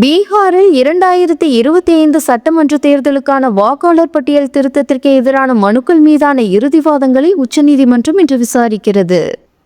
பீகாரில் 2025 சட்டமன்ற தேர்தலுக்கான வாக்காளர் பட்டியல் திருத்தத்திற்கு எதிரான மனுக்கள் மீதான இறுதி வாதங்களை உச்சநீதிமன்றம் இன்று விசாரிக்கிறது.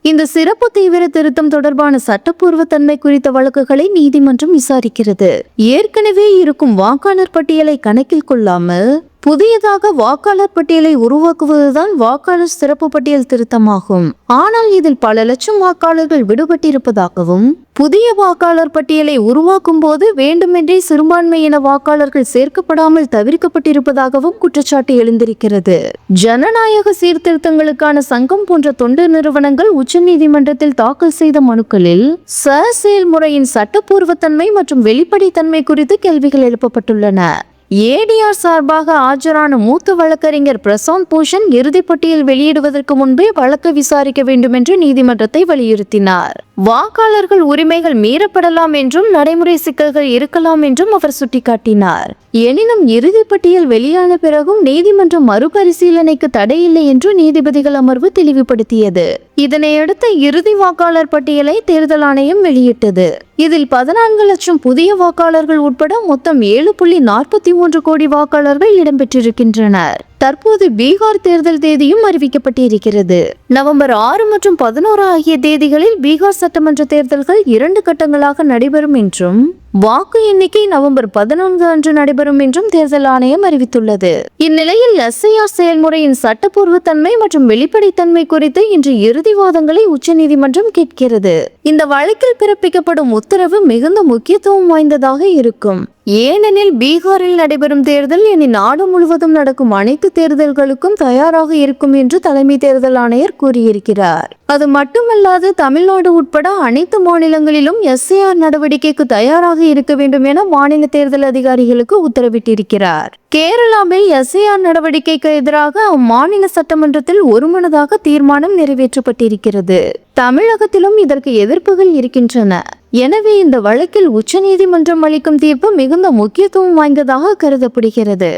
இந்த சிறப்பு தீவிர திருத்தம் தொடர்பான சட்டப்பூர்வ தன்மை குறித்த வழக்குகளை நீதிமன்றம் விசாரிக்கிறது. ஏற்கனவே இருக்கும் வாக்காளர் பட்டியலை கணக்கில் கொள்ளாமல் புதியதாக வாக்காளர் பட்டியலை உருவாக்குவதுதான் வாக்காளர் சிறப்பு பட்டியல் திருத்தமாகும். ஆனால் இதில் பல லட்சம் வாக்காளர்கள் விடுபட்டிருப்பதாகவும், புதிய வாக்காளர் பட்டியலை உருவாக்கும் போது வேண்டுமென்றே சிறுபான்மையின வாக்காளர்கள் சேர்க்கப்படாமல் தவிர்க்கப்பட்டிருப்பதாகவும் குற்றச்சாட்டு எழுந்திருக்கிறது. ஜனநாயக சீர்திருத்தங்களுக்கான சங்கம் போன்ற தொண்டு நிறுவனங்கள் உச்சநீதிமன்றத்தில் தாக்கல் செய்த மனுக்களில் செயல்முறையின் சட்டப்பூர்வத்தன்மை மற்றும் வெளிப்படைத்தன்மை குறித்து கேள்விகள் எழுப்பப்பட்டுள்ளன. ஏடிஆர் சார்பாக ஆஜரான மூத்த வழக்கறிஞர் பிரசாந்த் பூஷன் இறுதிப்பட்டியல் வெளியிடுவதற்கு முன்பே வழக்கு விசாரிக்க வேண்டும் என்று நீதிமன்றத்தை வலியுறுத்தினார். வாக்காளர்கள் உரிமைகள் மீறப்படலாம் என்றும் நடைமுறை சிக்கல்கள் இருக்கலாம் என்றும் அவர் சுட்டிக்காட்டினார். எனினும் இறுதிப்பட்டியல் வெளியான பிறகும் நீதிமன்றம் மறுபரிசீலனைக்கு தடையில்லை என்று நீதிபதிகள் அமர்வு தெளிவுபடுத்தியது. இதனையடுத்து இறுதி வாக்காளர் பட்டியலை தேர்தல் ஆணையம் வெளியிட்டது. இதில் 14 லட்சம் புதிய வாக்காளர்கள் உட்பட மொத்தம் 7.43 கோடி வாக்காளர்கள் இடம்பெற்றிருக்கின்றனர். தற்போது பீகார் தேர்தல் தேதியும் அறிவிக்கப்பட்டிருக்கிறது. நவம்பர் 6 மற்றும் 11 ஆகிய தேதிகளில் பீகார் சட்டமன்ற தேர்தல்கள் 2 கட்டங்களாக நடைபெறும் என்றும், வாக்கு எண்ணிக்கை நவம்பர் 14 அன்று நடைபெறும் என்றும் தேர்தல் ஆணையம் அறிவித்துள்ளது. இந்நிலையில் எஸ்ஐஆர் செயல்முறையின் சட்டப்பூர்வ தன்மை மற்றும் வெளிப்படைத்தன்மை குறித்து இன்று இறுதி வாதங்களை உச்சநீதிமன்றம் கேட்கிறது. இந்த வழக்கில் பிறப்பிக்கப்படும் உத்தரவு மிகுந்த முக்கியத்துவம் வாய்ந்ததாக இருக்கும். ஏனெனில் பீகாரில் நடைபெறும் தேர்தல் இனி நாடு முழுவதும் நடக்கும் அனைத்து தேர்தல்களுக்கும் தயாராக இருக்கும் என்று தலைமை தேர்தல் ஆணையர் கூறியிருக்கிறார். அது மட்டுமல்லாது தமிழ்நாடு உட்பட அனைத்து மாநிலங்களிலும் எஸ்ஐஆர் நடவடிக்கைக்கு தயாராக இருக்க வேண்டும் என மாநில தேர்தல் அதிகாரிகளுக்கு உத்தரவிட்டிருக்கிறார். கேரளாவில் எஸ்ஐஆர் நடவடிக்கைக்கு எதிராக அம்மாநில சட்டமன்றத்தில் ஒருமனதாக தீர்மானம் நிறைவேற்றப்பட்டிருக்கிறது. தமிழகத்திலும் இதற்கு எதிர்ப்புகள் இருக்கின்றன. எனவே இந்த வழக்கில் உச்சநீதிமன்றம் அளிக்கும் தீர்ப்பு மிகுந்த முக்கியத்துவம் வாய்ந்ததாக கருதப்படுகிறது.